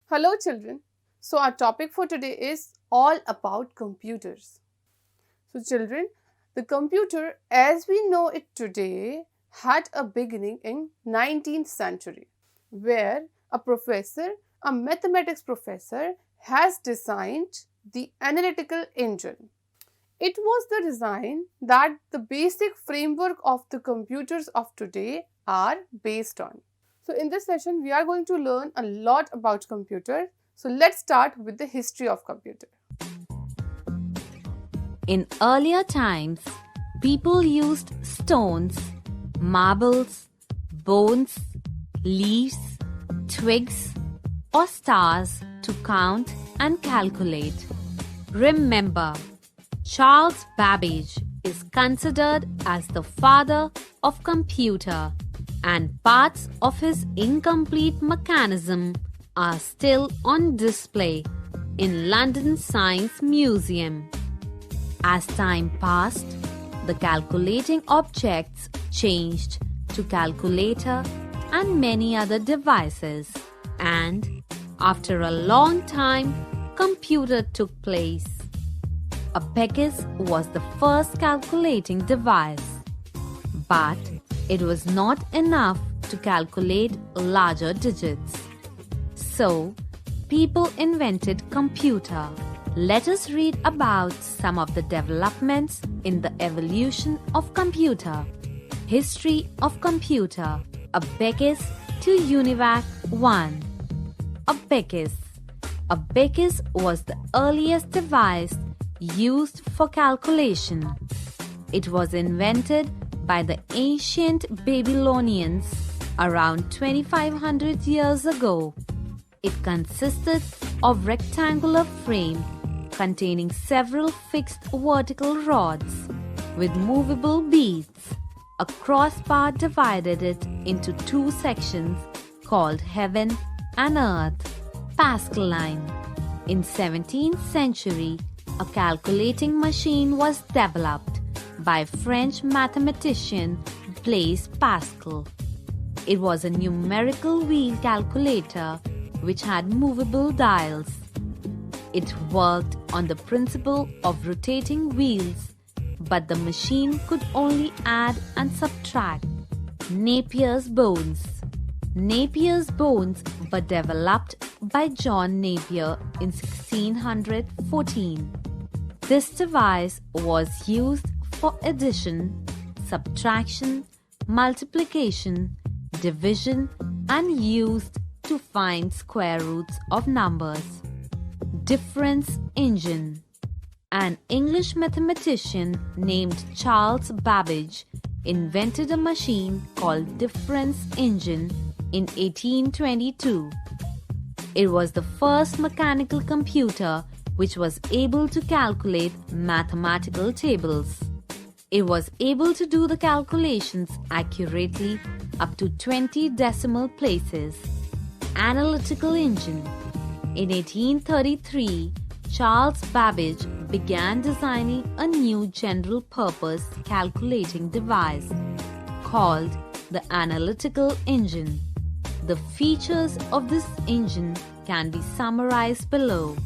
Hello children. So our topic for today is all about computers. So children, the computer as we know it today had a beginning in 19th century where a mathematics professor has designed the analytical engine. It was the design that the basic framework of the computers of today are based on. So in this session, we are going to learn a lot about computer. So let's start with the history of computer. In earlier times, people used stones, marbles, bones, leaves, twigs, or stars to count and calculate. Remember, Charles Babbage is considered as the father of computer, and parts of his incomplete mechanism are still on display in London Science Museum. As time passed, the calculating objects changed to calculator and many other devices, and after a long time, computer took place. Abacus was the first calculating device, but it was not enough to calculate larger digits. So, people invented computer. Let us read about some of the developments in the evolution of computer. History of computer. Abacus to UNIVAC 1. Abacus. Abacus was the earliest device used for calculation. It was invented by the ancient Babylonians around 2500 years ago. It consisted of rectangular frame containing several fixed vertical rods with movable beads. A crossbar divided it into two sections called heaven and earth. Pascal line. In 17th century, a calculating machine was developed by French mathematician Blaise Pascal. It was a numerical wheel calculator which had movable dials. It worked on the principle of rotating wheels, but the machine could only add and subtract. Napier's bones. Napier's bones were developed by John Napier in 1614. This device was used for addition, subtraction, multiplication, division, and used to find square roots of numbers. Difference engine. An English mathematician named Charles Babbage invented a machine called difference engine in 1822. It was the first mechanical computer which was able to calculate mathematical tables. It was able to do the calculations accurately up to 20 decimal places. Analytical engine. In 1833, Charles Babbage began designing a new general-purpose calculating device called the analytical engine. The features of this engine can be summarized below.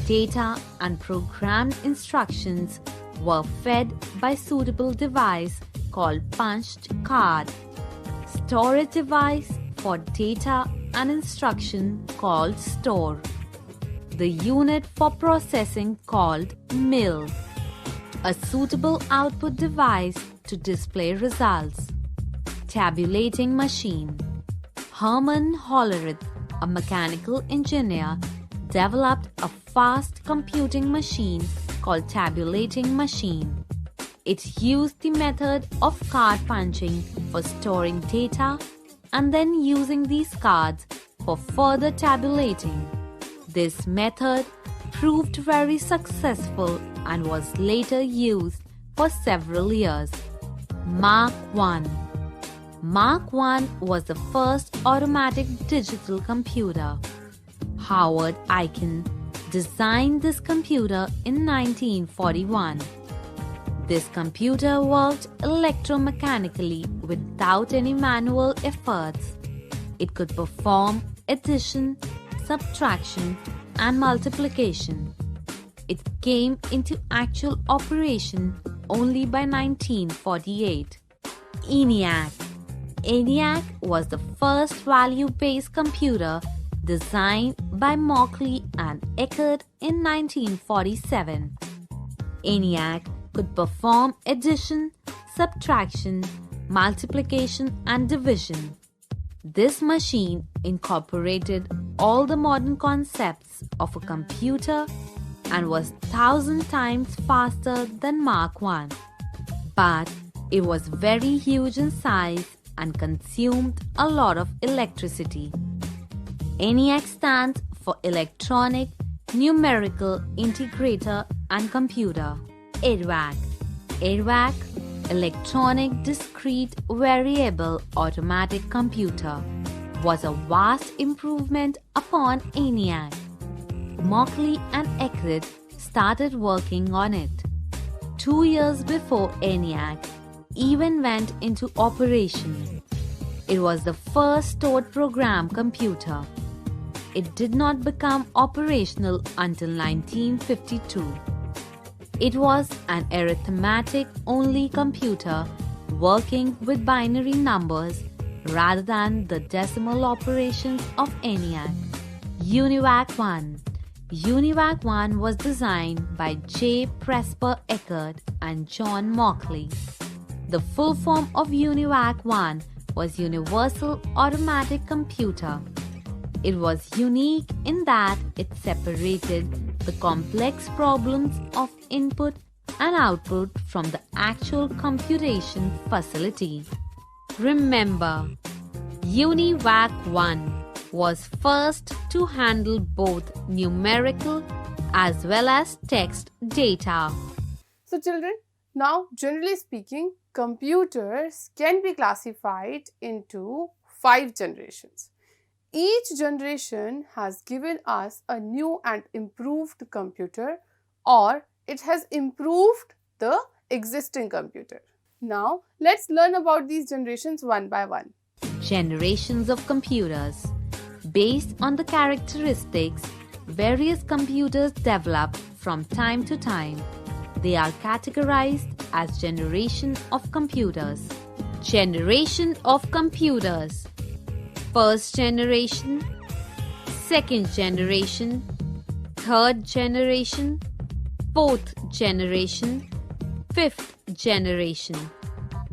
Data and programmed instructions were fed by suitable device called punched card. Storage device for data and instruction called store. The unit for processing called mill. A suitable output device to display results. Tabulating machine. Hermann Hollerith, a mechanical engineer, developed a fast computing machine called tabulating machine. It used the method of card punching for storing data and then using these cards for further tabulating. This method proved very successful and was later used for several years. Mark I. Mark I was the first automatic digital computer. Howard Aiken designed this computer in 1941. This computer worked electromechanically without any manual efforts. It could perform addition, subtraction, and multiplication. It came into actual operation only by 1948. ENIAC. ENIAC was the first value-based computer designed by Mauchly and Eckert in 1947. ENIAC could perform addition, subtraction, multiplication, and division. This machine incorporated all the modern concepts of a computer and was 1,000 times faster than Mark I. But it was very huge in size and consumed a lot of electricity. ENIAC stands for Electronic Numerical Integrator and Computer. EDVAC. EDVAC, Electronic Discrete Variable Automatic Computer, was a vast improvement upon ENIAC. Mauchly and Eckert started working on it 2 years before ENIAC even went into operation. It was the first stored program computer. It did not become operational until 1952. It was an arithmetic-only computer working with binary numbers rather than the decimal operations of ENIAC. UNIVAC 1. UNIVAC 1 was designed by J. Presper Eckert and John Mauchly. The full form of UNIVAC 1 was Universal Automatic Computer. It was unique in that it separated the complex problems of input and output from the actual computation facility. Remember, UNIVAC 1 was first to handle both numerical as well as text data. So children, now generally speaking, computers can be classified into 5 generations. Each generation has given us a new and improved computer, or it has improved the existing computer. Now, let's learn about these generations one by one. Generations of computers. Based on the characteristics, various computers develop from time to time. They are categorized as generation of computers. Generation of computers. First generation, second generation, third generation, fourth generation, fifth generation.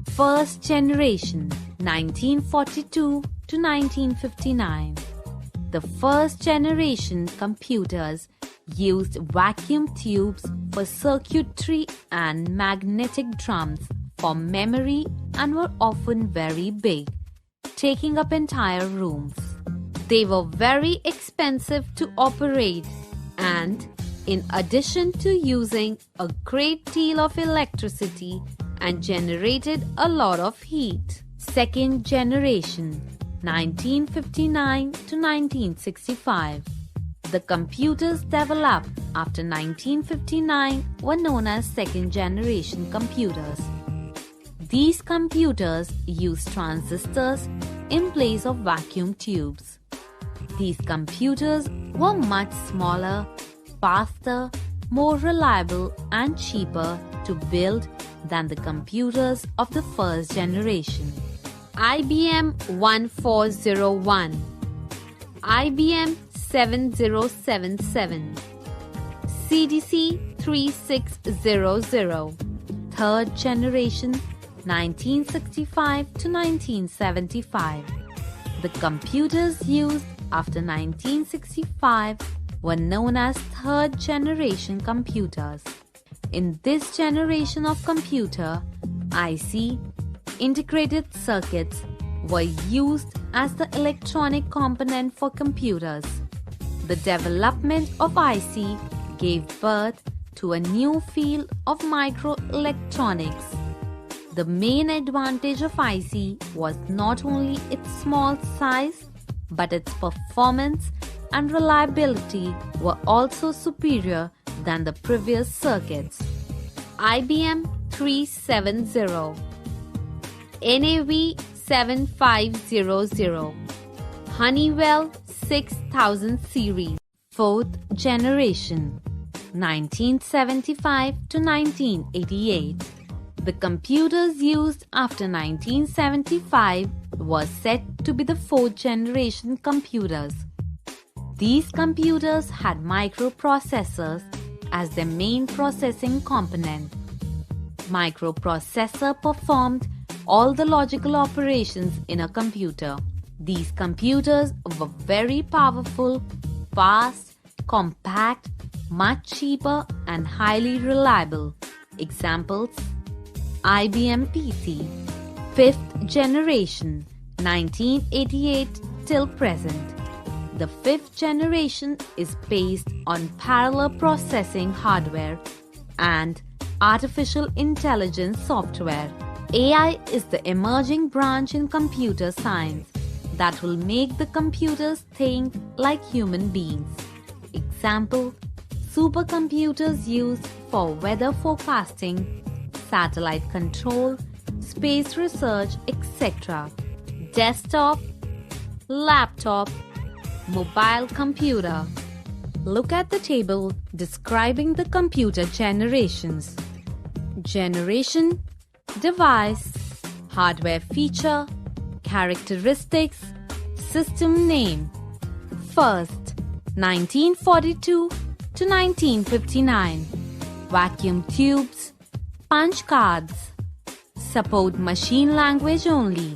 First generation, 1942 to 1959. The first generation computers used vacuum tubes for circuitry and magnetic drums for memory and were often very big, taking up entire rooms. They were very expensive to operate and, in addition to using a great deal of electricity and generated a lot of heat. Second generation, 1959 to 1965. The computers developed after 1959 were known as second generation computers. These computers used transistors in place of vacuum tubes. These computers were much smaller, faster, more reliable and cheaper to build than the computers of the first generation. IBM 1401, IBM 7077, CDC 3600, third generation, 1965 to 1975. The computers used after 1965 were known as third generation computers. In this generation of computer, IC, integrated circuits, were used as the electronic component for computers. The development of IC gave birth to a new field of microelectronics. The main advantage of IC was not only its small size, but its performance and reliability were also superior than the previous circuits. IBM 370, NAV 7500, Honeywell 6000 series, 4th generation, 1975 to 1988. The computers used after 1975 was said to be the 4th generation computers. These computers had microprocessors as their main processing component. Microprocessor performed all the logical operations in a computer. These computers were very powerful, fast, compact, much cheaper and highly reliable. Examples: IBM PC, 5th generation, 1988 till present. The 5th generation is based on parallel processing hardware and artificial intelligence software. AI is the emerging branch in computer science that will make the computers think like human beings. Example: supercomputers used for weather forecasting, satellite control, space research, etc. Desktop, laptop, mobile computer. Look at the table describing the computer generations. Generation, device, hardware feature, characteristics, system name. First, 1942 to 1959. Vacuum tubes, punch cards. Support machine language only.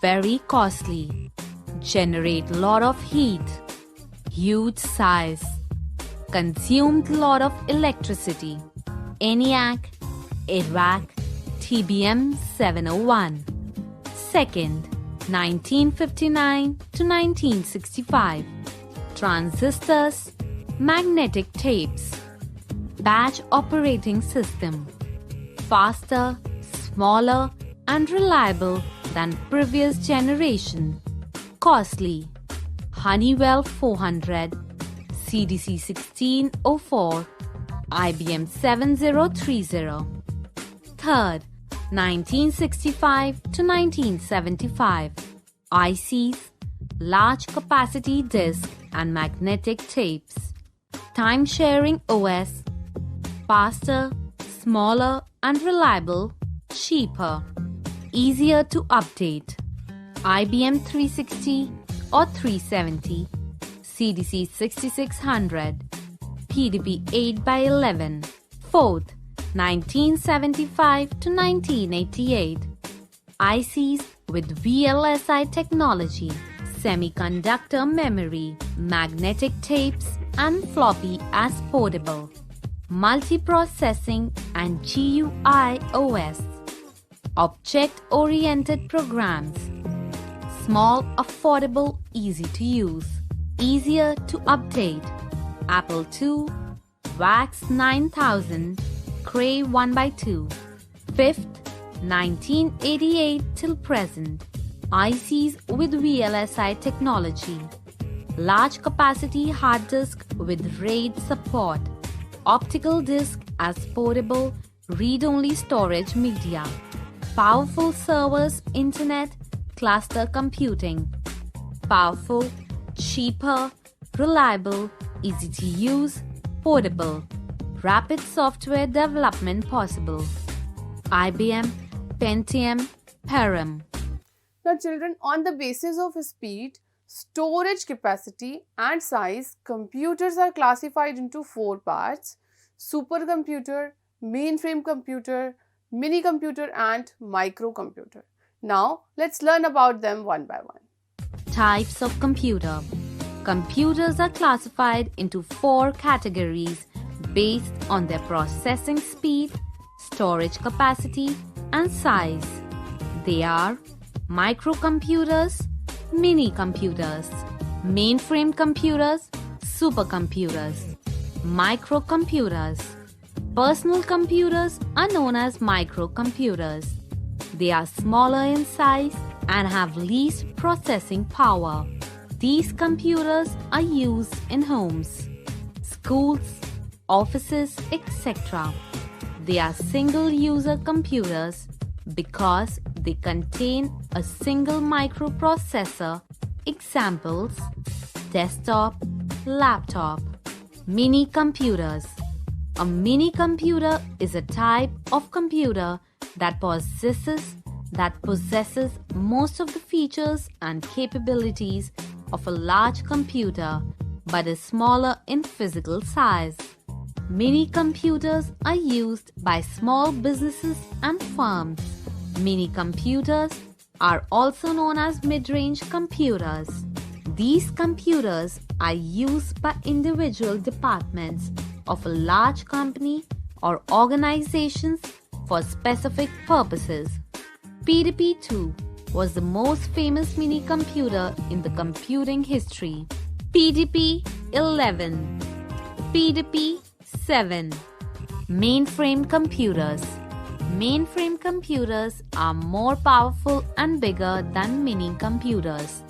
Very costly. Generate lot of heat. Huge size. Consumed lot of electricity. ENIAC, EDVAC, TBM 701. Second, 1959 to 1965. Transistors, magnetic tapes. Batch operating system. Faster, smaller and reliable than previous generation. Costly. Honeywell 400, CDC 1604, IBM 7030. Third, 1965 to 1975. ICs, large capacity disk and magnetic tapes. Time sharing OS. Faster, smaller and reliable, cheaper. Easier to update. IBM 360 or 370, CDC 6600, PDP 8x11. Fourth, 1975 to 1988. ICs with VLSI technology, semiconductor memory, magnetic tapes and floppy as portable. Multiprocessing and GUI OS. Object-oriented programs. Small, affordable, easy to use. Easier to update. Apple II, VAX 9000, Cray 1x2. Fifth, 1988 till present. ICs with VLSI technology. Large capacity hard disk with RAID support. Optical disk as portable, read-only storage media. Powerful servers, internet, cluster computing. Powerful, cheaper, reliable, easy to use, portable. Rapid software development possible. IBM, Pentium, Param. Now children, on the basis of speed, storage capacity and size, computers are classified into 4 parts: supercomputer, mainframe computer, mini computer and microcomputer. Now let's learn about them one by one. Types of computer. Computers are classified into 4 categories based on their processing speed, storage capacity and size. They are microcomputers, mini computers, mainframe computers, supercomputers. Microcomputers. Personal computers are known as microcomputers. They are smaller in size and have least processing power. These computers are used in homes, schools, offices, etc. They are single-user computers because they contain a single microprocessor Examples: desktop, laptop. Mini computers. A mini computer is a type of computer that possesses most of the features and capabilities of a large computer but is smaller in physical size. Mini computers are used by small businesses and firms. Mini computers are also known as mid-range computers. These computers are used by individual departments of a large company or organizations for specific purposes. PDP-2 was the most famous mini computer in the computing history. PDP-11, PDP-7. Mainframe computers. Mainframe computers are more powerful and bigger than mini computers.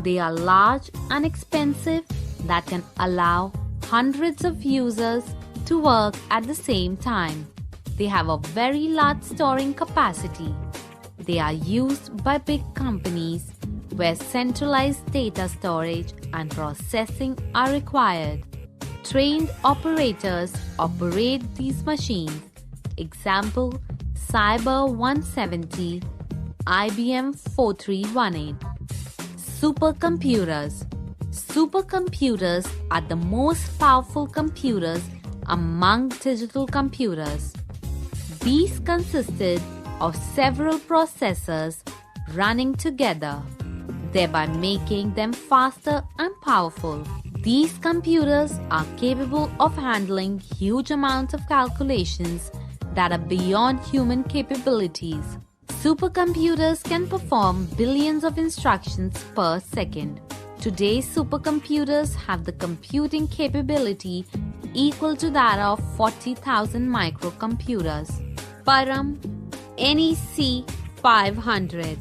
They are large and expensive that can allow hundreds of users to work at the same time. They have a very large storing capacity. They are used by big companies where centralized data storage and processing are required. Trained operators operate these machines. Example: Cyber 170, IBM 4318. Supercomputers. Supercomputers are the most powerful computers among digital computers. These consisted of several processors running together, thereby making them faster and powerful. These computers are capable of handling huge amounts of calculations that are beyond human capabilities. Supercomputers can perform billions of instructions per second. Today's supercomputers have the computing capability equal to that of 40,000 microcomputers. Param NEC 500.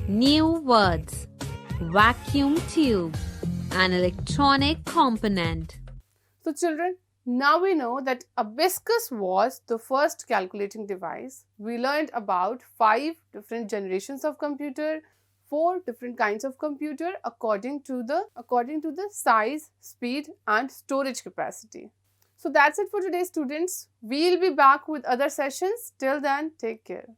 New words: vacuum tube, an electronic component. So children, now we know that abacus was the first calculating device. We learned about 5 different generations of computer, 4 different kinds of computer according to the size, speed and storage capacity. So that's it for today, students. We'll be back with other sessions. Till then, take care.